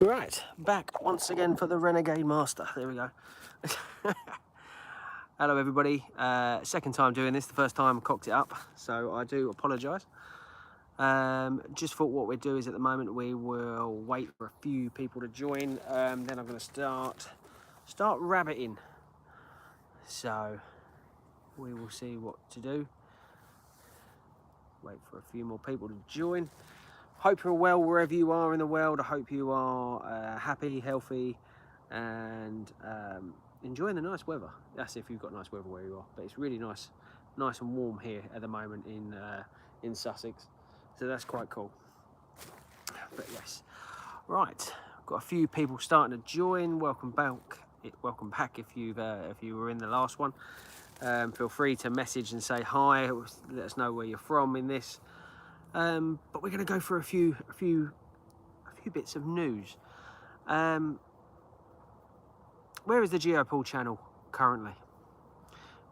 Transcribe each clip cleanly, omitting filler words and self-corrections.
Right, back once again for the Renegade Master. There we go. Hello everybody. Second time doing this. The first time I cocked it up, so I do apologise. Just thought what we'd do is at the moment we will wait for a few people to join. Then I'm going to start rabbiting. So we will see what to do. Wait for a few more people to join. Hope you're well wherever you are in the world. I hope you are happy, healthy, and enjoying the nice weather. That's if you've got nice weather where you are. But it's really nice and warm here at the moment in Sussex. So that's quite cool. But yes, right. Got a few people starting to join. Welcome back. Welcome back if you were in the last one. Feel free to message and say hi. Let us know where you're from in this. But we're going to go for a few bits of news. Where is the GeoPaul channel currently?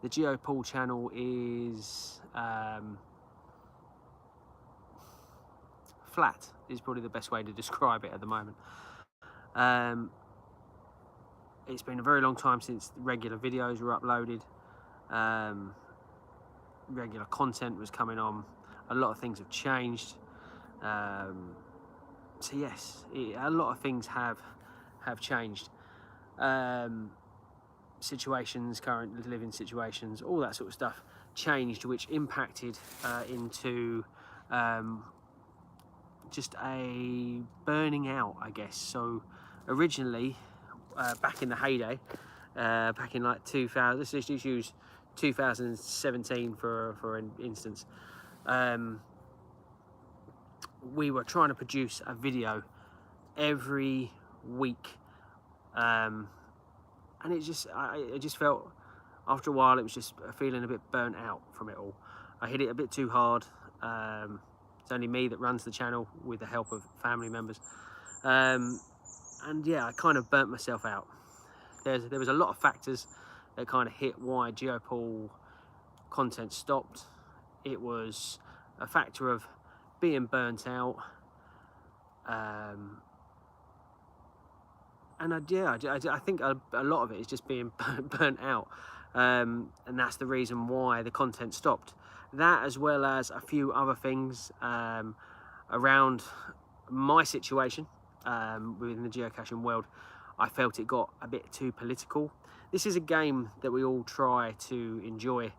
The GeoPaul channel is flat. Is probably the best way to describe it at the moment. It's been a very long time since regular videos were uploaded. Regular content was coming on. A lot of things have changed. So yes, a lot of things have changed. Situations, current living situations, all that sort of stuff changed, which impacted into just a burning out, I guess. So originally, back in the heyday, back in like 2000, let's just use 2017 for an instance. We were trying to produce a video every week, and it just felt after a while it was just feeling a bit burnt out from it all. I hit it a bit too hard. It's only me that runs the channel with the help of family members, and yeah, I kind of burnt myself out. There was a lot of factors that kind of hit why GeoPaul content stopped. It was a factor of being burnt out, and I think a lot of it is just being burnt out, and that's the reason why the content stopped. That, as well as a few other things around my situation within the geocaching world. I felt it got a bit too political. This is a game that we all try to enjoy.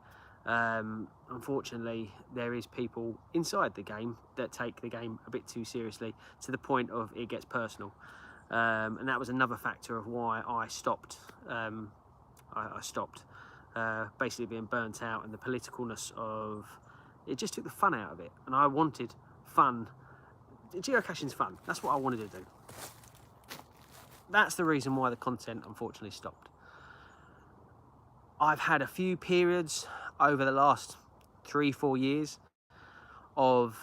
Unfortunately, there is people inside the game that take the game a bit too seriously, to the point of it gets personal. And that was another factor of why I stopped. I stopped basically being burnt out, and the politicalness of it just took the fun out of it. And I wanted fun. Geocaching's fun. That's what I wanted to do. That's the reason why the content unfortunately stopped. I've had a few periods over the last 3-4 years of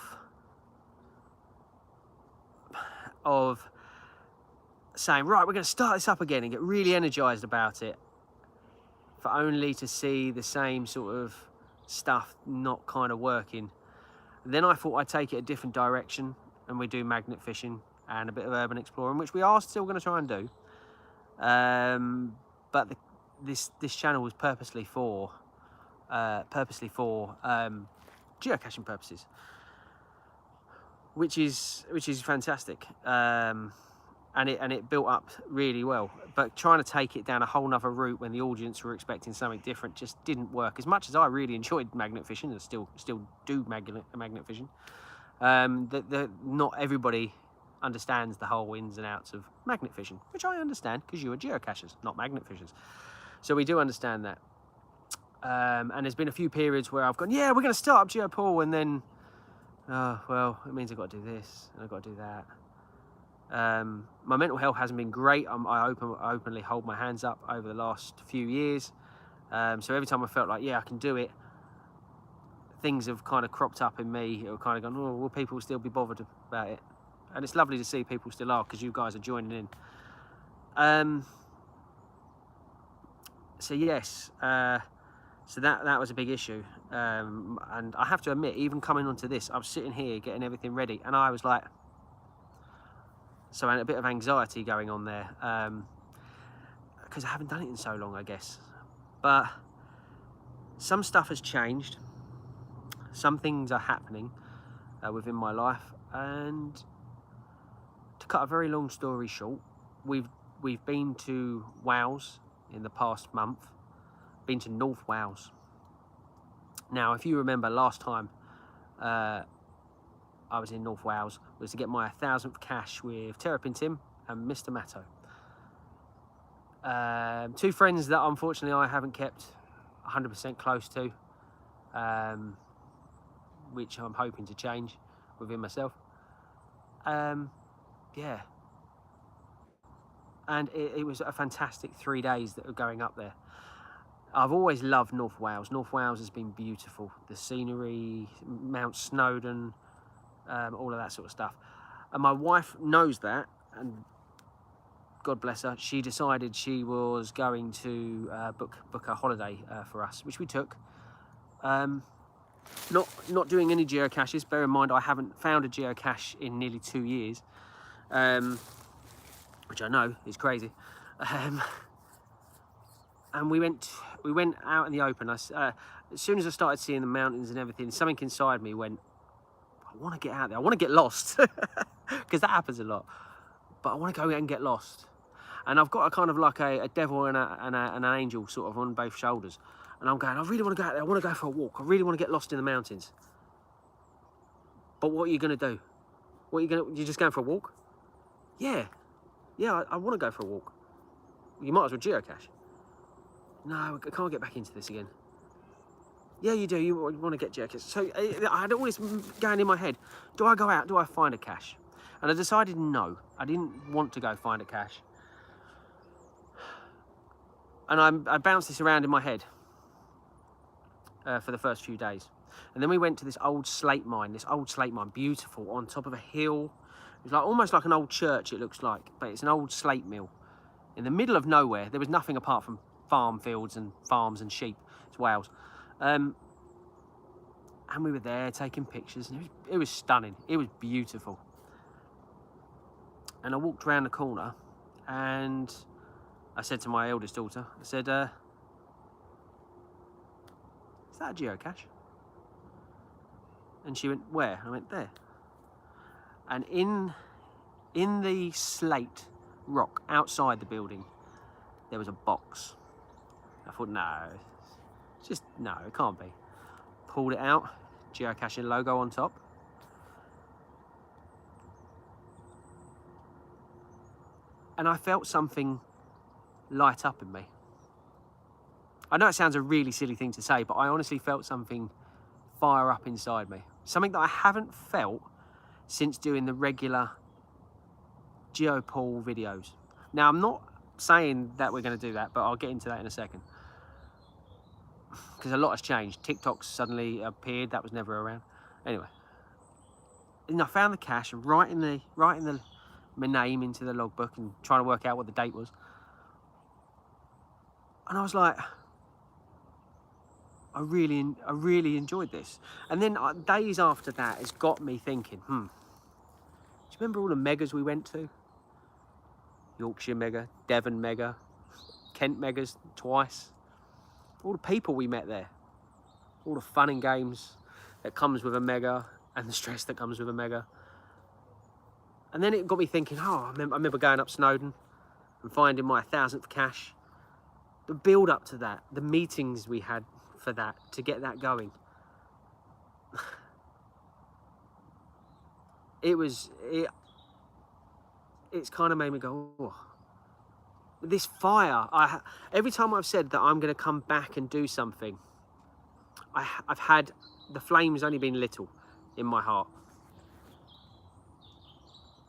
saying, right, we're going to start this up again, and get really energized about it, for only to see the same sort of stuff not kind of working. Then I thought I'd take it a different direction, and we do magnet fishing and a bit of urban exploring, which we are still going to try and do. But this channel was purposely for geocaching purposes, which is fantastic. And it built up really well. But trying to take it down a whole nother route when the audience were expecting something different just didn't work. As much as I really enjoyed magnet fishing, and still do magnet fishing, not everybody understands the whole ins and outs of magnet fishing, which I understand, because you are geocachers, not magnet fishers. So we do understand that. And there's been a few periods where I've gone, yeah, we're going to start up GeoPaul, and then, oh, well, it means I've got to do this, and I've got to do that. My mental health hasn't been great. I openly hold my hands up over the last few years. So every time I felt like, yeah, I can do it, things have kind of cropped up in me. Have kind of gone, oh, will people still be bothered about it? And it's lovely to see people still are, because you guys are joining in. So yes, so that was a big issue. And I have to admit, even coming onto this, I was sitting here getting everything ready, and I was like, So a bit of anxiety going on there, because I haven't done it in so long, I guess. But some stuff has changed. Some things are happening within my life, and to cut a very long story short, we've been to Wales in the past month. Been to North Wales. Now, if you remember last time I was in North Wales was to get my 1000th cache with Terrapin Tim and Mr. Matto. Two friends that unfortunately I haven't kept 100% close to, which I'm hoping to change within myself. Yeah, and it was a fantastic 3 days that were going up there. I've always loved North Wales. North Wales has been beautiful. The scenery, Mount Snowdon, all of that sort of stuff. And my wife knows that, and God bless her, she decided she was going to book a holiday for us, which we took. Not doing any geocaches. Bear in mind, I haven't found a geocache in nearly 2 years, which I know is crazy. And we went out in the open. As soon as I started seeing the mountains and everything, something inside me went, I want to get out there. I want to get lost, because that happens a lot. But I want to go and get lost. And I've got a kind of like a devil and an angel sort of on both shoulders. And I'm going, I really want to go out there. I want to go for a walk. I really want to get lost in the mountains. But what are you going to do? You're just going for a walk? Yeah, I want to go for a walk. You might as well geocache. No, I can't get back into this again. Yeah, you do. You want to get geocache. So I had all this going in my head. Do I go out? Do I find a cache? And I decided no. I didn't want to go find a cache. And I bounced this around in my head for the first few days. And then we went to this old slate mine, beautiful, on top of a hill. It was like almost like an old church, it looks like, but it's an old slate mill. In the middle of nowhere, there was nothing apart from farm fields and farms and sheep. It's Wales. And we were there taking pictures, and it was stunning. It was beautiful. And I walked around the corner, and I said to my eldest daughter, I said, is that a geocache? And she went, where? I went, there. And in the slate rock outside the building, there was a box. I thought, no, it can't be. Pulled it out, geocaching logo on top. And I felt something light up in me. I know it sounds a really silly thing to say, but I honestly felt something fire up inside me. Something that I haven't felt since doing the regular GeoPaul videos. Now, I'm not saying that we're going to do that, but I'll get into that in a second. Because a lot has changed. TikTok's suddenly appeared. That was never around. Anyway. And I found the cache and writing my name into the logbook and trying to work out what the date was. And I was like, I really enjoyed this. And then days after that, it's got me thinking, do you remember all the megas we went to? Yorkshire mega, Devon mega, Kent megas twice. All the people we met there. All the fun and games that comes with a mega and the stress that comes with a mega. And then it got me thinking, I remember going up Snowdon and finding my 1000th cache. The build up to that, the meetings we had for that, to get that going. It's kind of made me go, oh. This fire, every time I've said that I'm going to come back and do something, I've had, the flame's only been little in my heart.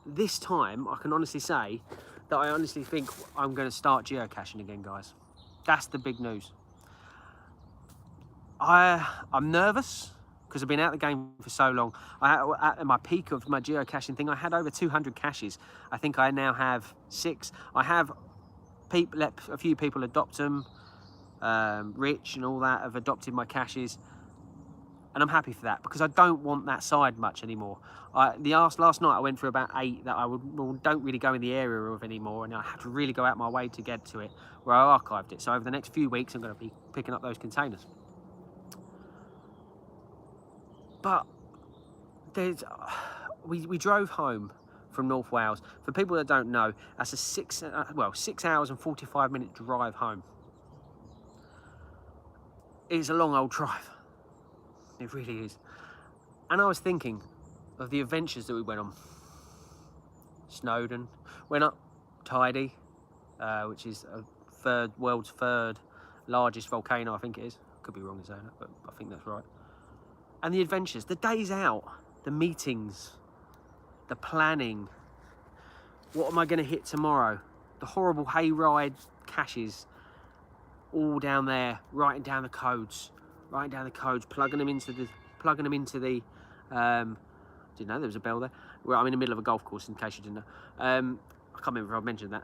This time, I can honestly say that I honestly think I'm going to start geocaching again, guys. That's the big news. I'm nervous because I've been out of the game for so long. At my peak of my geocaching thing, I had over 200 caches. I think I now have 6. I have let a few people adopt them. Rich and all that have adopted my caches. And I'm happy for that, because I don't want that side much anymore. Last night I went through about 8 that I don't really go in the area of anymore, and I have to really go out my way to get to it, where I archived it. So over the next few weeks I'm going to be picking up those containers. But we drove home from North Wales. For people that don't know, that's a 6 hours and 45-minute drive home. It's a long old drive. It really is. And I was thinking of the adventures that we went on. Snowdon, went up Tidy, which is world's third largest volcano, I think it is. Could be wrong in saying that, but I think that's right. And the adventures, the days out, the meetings, the planning. What am I going to hit tomorrow? The horrible hayride caches, all down there, writing down the codes, plugging them into the. Didn't know there was a bell there. Well, I'm in the middle of a golf course, in case you didn't know. I can't remember if I mentioned that.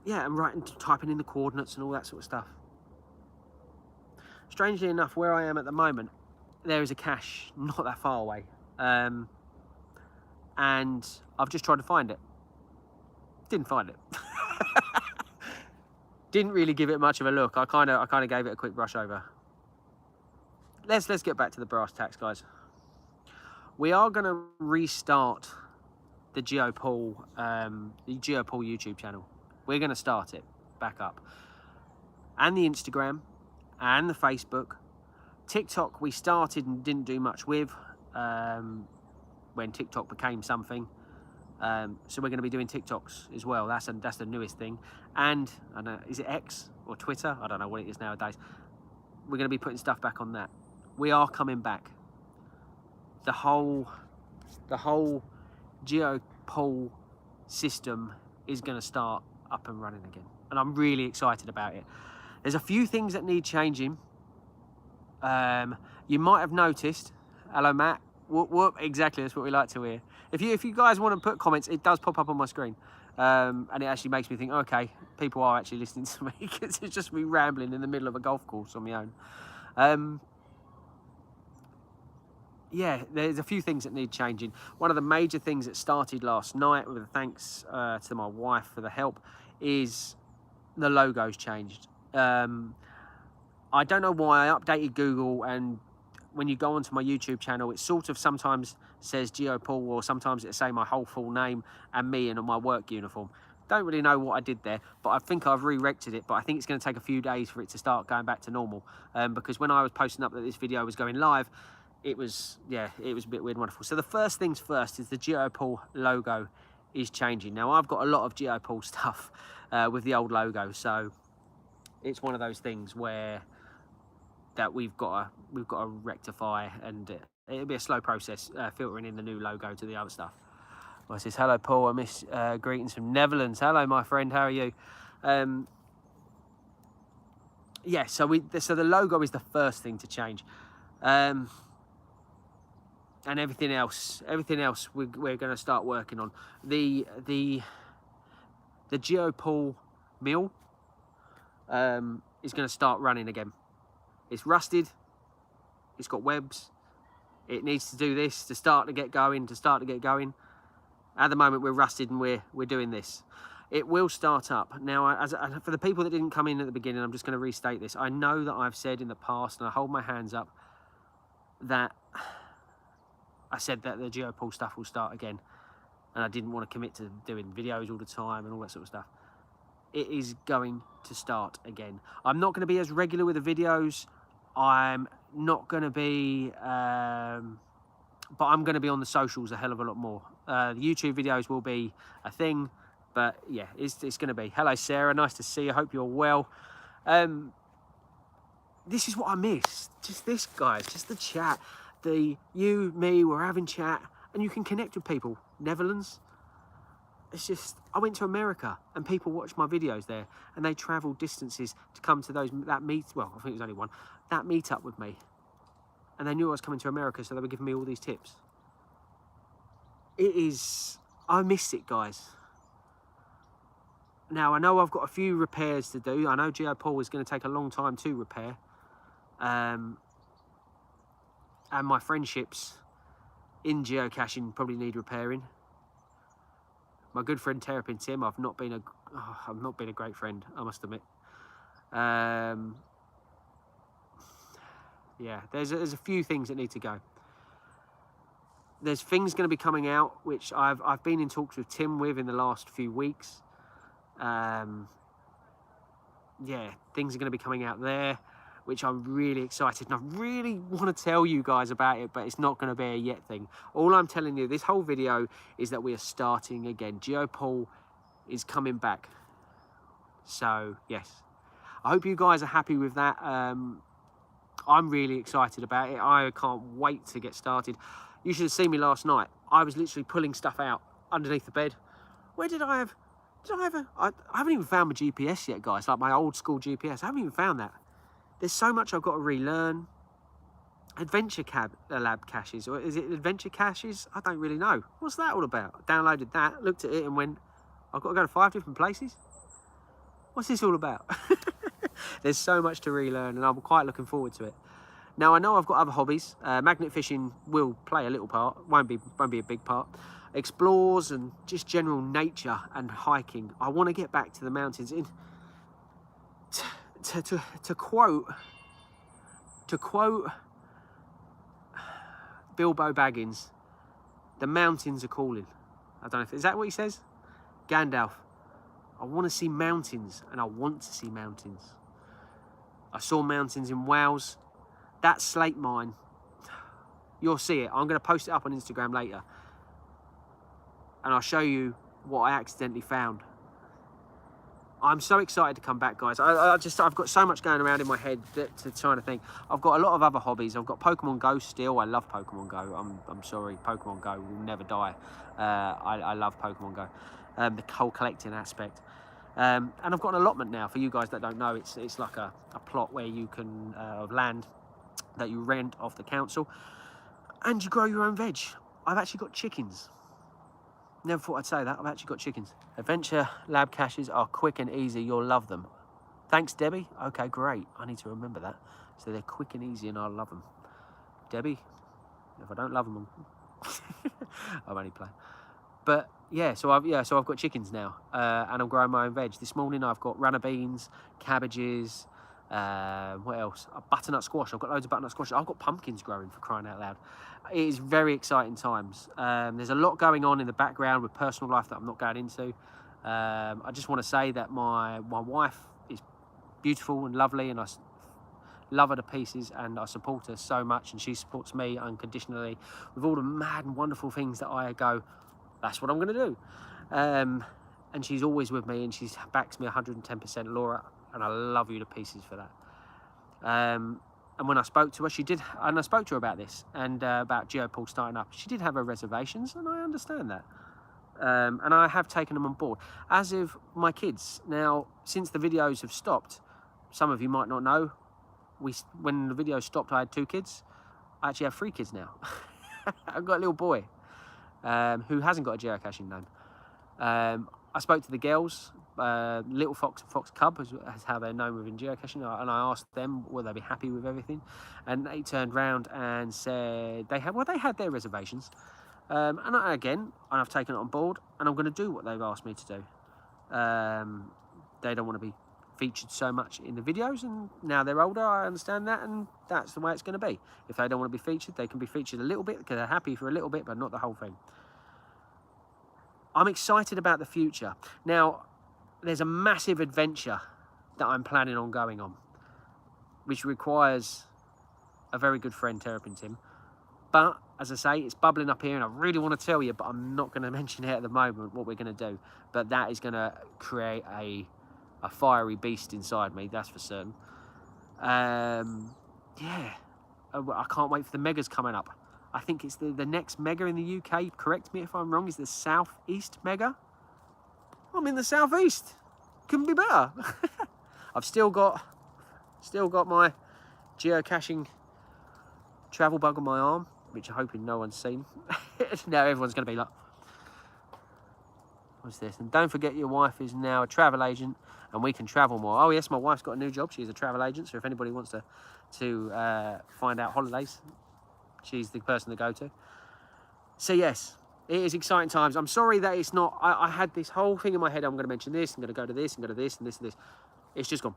Yeah, and typing in the coordinates and all that sort of stuff. Strangely enough, where I am at the moment, there is a cache not that far away, and I've just tried to find it. Didn't find it. Didn't really give it much of a look. I kind of gave it a quick brush over. Let's get back to the brass tacks, guys. We are going to restart the GeoPaul YouTube channel. We're going to start it back up, and the Instagram, and the Facebook. TikTok we started and didn't do much with when TikTok became something. So we're going to be doing TikToks as well. That's the newest thing. And I don't know, is it X or Twitter? I don't know what it is nowadays. We're going to be putting stuff back on that. We are coming back. The whole GeoPaul system is going to start up and running again, and I'm really excited about it. There's a few things that need changing. You might have noticed. Hello, Matt. Whoop, exactly, that's what we like to hear. If you guys want to put comments, it does pop up on my screen, and it actually makes me think, okay, people are actually listening to me, because it's just me rambling in the middle of a golf course on my own. Yeah, there's a few things that need changing. One of the major things that started last night, with thanks to my wife for the help, is the logo's changed. I don't know why. I updated Google, and when you go onto my YouTube channel, it sort of sometimes says GeoPaul, or sometimes it say my whole full name and me in my work uniform. Don't really know what I did there, but I think I've re-rected it. But I think it's going to take a few days for it to start going back to normal, because when I was posting up that this video was going live, it was a bit weird and wonderful. So the first things first is the GeoPaul logo is changing. Now, I've got a lot of GeoPaul stuff with the old logo, so it's one of those things where that we've got to rectify, and it'll be a slow process filtering in the new logo to the other stuff. Well, it says, hello Paul, I miss greetings from Netherlands. Hello my friend, how are you? Yeah, so the logo is the first thing to change, and everything else we're going to start working on. The GeoPaul mill is going to start running again. It's rusted, it's got webs, it needs to do this to start to get going. At the moment we're rusted, and we're doing this. It will start up. Now, for the people that didn't come in at the beginning, I'm just going to restate this. I know that I've said in the past, and I hold my hands up, that I said that the GeoPaul stuff will start again, and I didn't want to commit to doing videos all the time and all that sort of stuff. It is going to start again. I'm not going to be as regular with the videos. I'm not going to be, but I'm going to be on the socials a hell of a lot more. The YouTube videos will be a thing, but yeah, it's going to be. Hello, Sarah. Nice to see you. I hope you're well. This is what I miss. Just this, guys. Just the chat. You, me, we're having chat, and you can connect with people. Netherlands. It's just, I went to America, and people watch my videos there, and they travel distances to come to that meet. Well, I think it was only one. That meet up with me, and they knew I was coming to America, so they were giving me all these tips. I miss it, guys. Now, I know I've got a few repairs to do. I know GeoPaul is going to take a long time to repair. and my friendships in geocaching probably need repairing. My good friend Terrapin Tim, I've not been a great friend, I must admit. Yeah, there's a few things that need to go. There's things going to be coming out which I've been in talks with Tim with in the last few weeks. Yeah, things are going to be coming out there, which I'm really excited, and I really want to tell you guys about it, but it's not going to be a yet thing. All I'm telling you, this whole video, is that we are starting again. GeoPaul is coming back. So, yes. I hope you guys are happy with that. I'm really excited about it. I can't wait to get started. You should have seen me last night. I was literally pulling stuff out underneath the bed. Where did I have... I haven't even found my GPS yet, guys. Like my old school GPS. I haven't even found that. There's so much I've got to relearn. Adventure Lab caches, or is it Adventure Caches? I don't really know. What's that all about? I downloaded that, looked at it and went, I've got to go to 5 different places? What's this all about? There's so much to relearn, and I'm quite looking forward to it. Now, I know I've got other hobbies. Magnet fishing will play a little part, won't be a big part. Explores and just general nature and hiking. I want to get back to the mountains. To quote Bilbo Baggins, the mountains are calling. I don't know if, is that what he says? Gandalf. I want to see mountains, and I want to see mountains. I saw mountains in Wales. That slate mine, you'll see it. I'm going to post it up on Instagram later, and I'll show you what I accidentally found. I'm so excited to come back, guys. I've got so much going around in my head to trying to think. I've got a lot of other hobbies. I've got Pokemon Go still. I love Pokemon Go. I'm sorry, Pokemon Go will never die. I love Pokemon Go. The whole collecting aspect. And I've got an allotment now. For you guys that don't know, it's like a plot where you can of land that you rent off the council, and you grow your own veg. I've actually got chickens. Never thought I'd say that. I've actually got chickens. Adventure Lab caches are quick and easy. You'll love them. Thanks, Debbie. Okay, great. I need to remember that. So they're quick and easy, and I'll love them. Debbie, if I don't love them, I'm only playing. But yeah, so I've got chickens now, and I'm growing my own veg. This morning I've got runner beans, cabbages. What else? A butternut squash. I've got loads of butternut squash. I've got pumpkins growing, for crying out loud. It is very exciting times. There's a lot going on in the background with personal life that I'm not going into. I just want to say that my wife is beautiful and lovely, and I love her to pieces, and I support her so much, and she supports me unconditionally with all the mad and wonderful things that I go, that's what I'm going to do. And she's always with me, and she backs me 110%, Laura, and I love you to pieces for that. And when I spoke to her, I spoke to her about this, and about GeoPaul starting up. She did have her reservations, and I understand that. And I have taken them on board, as of my kids. Now, since the videos have stopped, some of you might not know, when the video stopped, I had 2 kids. I actually have 3 kids now. I've got a little boy who hasn't got a geocaching name. I spoke to the girls, Little Fox and Fox Cub, is how they're known within geocaching, and I asked them would they be happy with everything, and they turned round and said they had their reservations, and I've taken it on board, and I'm going to do what they've asked me to do. They don't want to be featured so much in the videos, and now they're older, I understand that, and that's the way it's going to be. If they don't want to be featured, they can be featured a little bit, because they're happy for a little bit, but not the whole thing. I'm excited about the future. Now, there's a massive adventure that I'm planning on going on, which requires a very good friend, Terrapin Tim. But, as I say, it's bubbling up here, and I really want to tell you, but I'm not going to mention it at the moment, what we're going to do. But that is going to create a fiery beast inside me, that's for certain. Yeah, I can't wait for the megas coming up. I think it's the next mega in the UK, correct me if I'm wrong, is the Southeast mega. I'm in the Southeast. Couldn't be better. I've still got my geocaching travel bug on my arm, which I'm hoping no one's seen. Now everyone's going to be like, what's this? And don't forget, your wife is now a travel agent, and we can travel more. Oh yes, my wife's got a new job. She's a travel agent, so if anybody wants to find out holidays, She's the person to go to. So yes, it is exciting times. I'm sorry that it's not, I had this whole thing in my head, I'm going to mention this, I'm going to go to this, and go to this, and this, and this. It's just gone.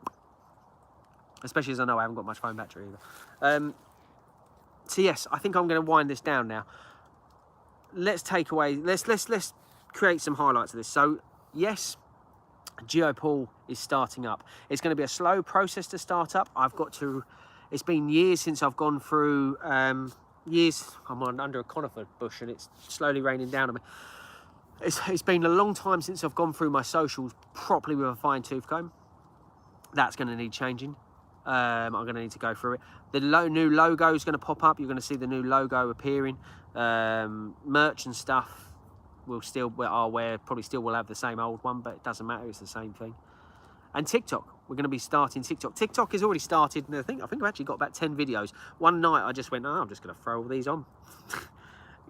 Especially as I know I haven't got much phone battery either. So yes, I think I'm going to wind this down now. Let's create some highlights of this. So yes, GeoPaul is starting up. It's going to be a slow process to start up. It's been years since I've gone through, I'm under a conifer bush and it's slowly raining down on me. It's been a long time since I've gone through my socials properly with a fine tooth comb. That's going to need changing. I'm going to need to go through it. The new logo is going to pop up. You're going to see the new logo appearing. Merch and stuff will probably still will have the same old one, but it doesn't matter. It's the same thing. And TikTok, we're going to be starting TikTok. TikTok has already started, and I think I've actually got about 10 videos. One night I just went, I'm just going to throw all these on.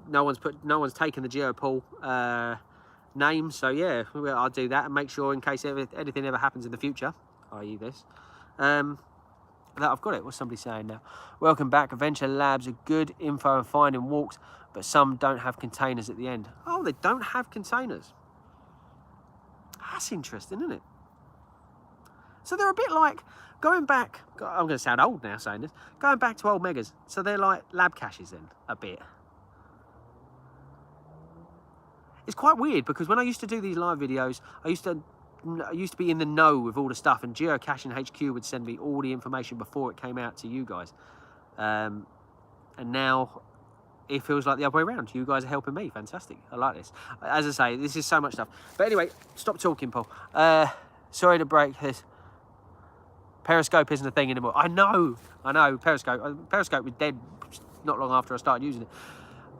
No one's taken the GeoPaul name, so yeah, I'll do that and make sure in case anything ever happens in the future, i.e. this, that I've got it. What's somebody saying now? Welcome back. Adventure Labs are good info and finding walks, but some don't have containers at the end. Oh, they don't have containers. That's interesting, isn't it? So they're a bit like going back. I'm going to sound old now saying this. Going back to old megas. So they're like lab caches then, a bit. It's quite weird because when I used to do these live videos, I used to be in the know with all the stuff, and Geocaching HQ would send me all the information before it came out to you guys. And now it feels like the other way around. You guys are helping me. Fantastic. I like this. As I say, this is so much stuff. But anyway, stop talking, Paul. Sorry to break this. Periscope isn't a thing anymore. I know. Periscope was dead not long after I started using it.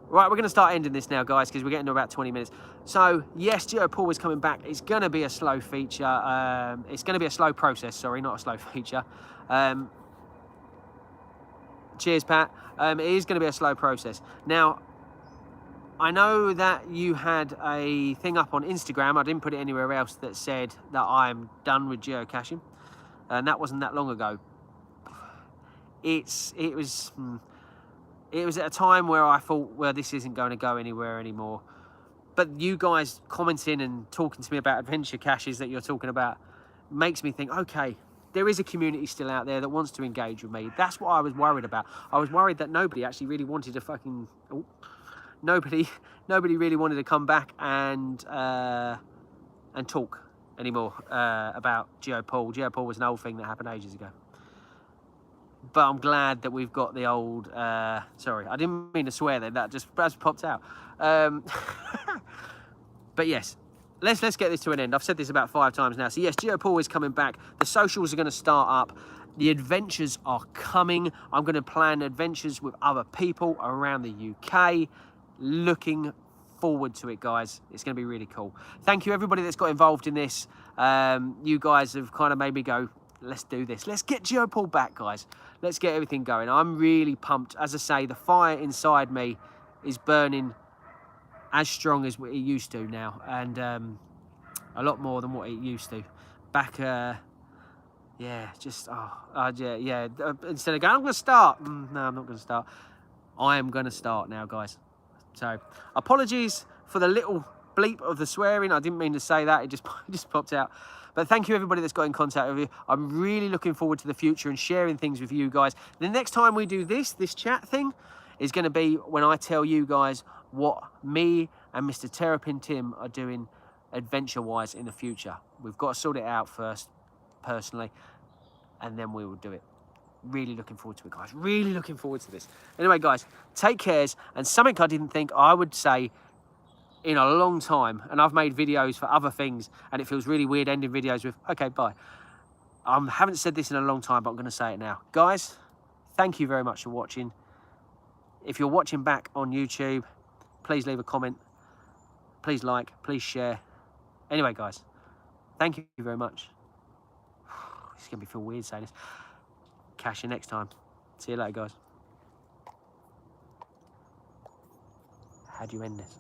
Right, we're going to start ending this now, guys, because we're getting to about 20 minutes. So, yes, GeoPaul is coming back. It's going to be a slow feature. It's going to be a slow process, sorry, not a slow feature. Cheers, Pat. It is going to be a slow process. Now, I know that you had a thing up on Instagram. I didn't put it anywhere else that said that I'm done with geocaching. And that wasn't that long ago. It was at a time where I thought, well, this isn't going to go anywhere anymore. But you guys commenting and talking to me about adventure caches that you're talking about makes me think, okay, there is a community still out there that wants to engage with me. That's what I was worried about. I was worried that nobody actually really wanted to nobody really wanted to come back and talk anymore about GeoPaul. GeoPaul was an old thing that happened ages ago. But I'm glad that we've got the old, sorry, I didn't mean to swear then, that just popped out. But yes, let's get this to an end. I've said this about 5 times now. So yes, GeoPaul is coming back. The socials are going to start up. The adventures are coming. I'm going to plan adventures with other people around the UK. Looking forward to it, guys. It's going to be really cool. Thank you, everybody that's got involved in this. You guys have kind of made me go, let's do this. Let's get GeoPaul back, guys. Let's get everything going. I'm really pumped. As I say, the fire inside me is burning as strong as it used to now, and a lot more than what it used to. Back, yeah, just, yeah. Instead of going, I'm going to start. No, I'm not going to start. I am going to start now, guys. So, apologies for the little bleep of the swearing. I didn't mean to say that. It just popped out. But thank you, everybody that's got in contact with you. I'm really looking forward to the future and sharing things with you guys. The next time we do this chat thing is going to be when I tell you guys what me and Mr. Terrapin Tim are doing adventure-wise in the future. We've got to sort it out first, personally, and then we will do it. Really looking forward to it, guys. Really looking forward to this. Anyway, guys, take cares. And something I didn't think I would say in a long time, and I've made videos for other things, and it feels really weird ending videos with, okay, bye. I haven't said this in a long time, but I'm going to say it now. Guys, thank you very much for watching. If you're watching back on YouTube, please leave a comment. Please like, please share. Anyway, guys, thank you very much. It's going to feel weird saying this. Catch you next time. See you later, guys. How do you end this?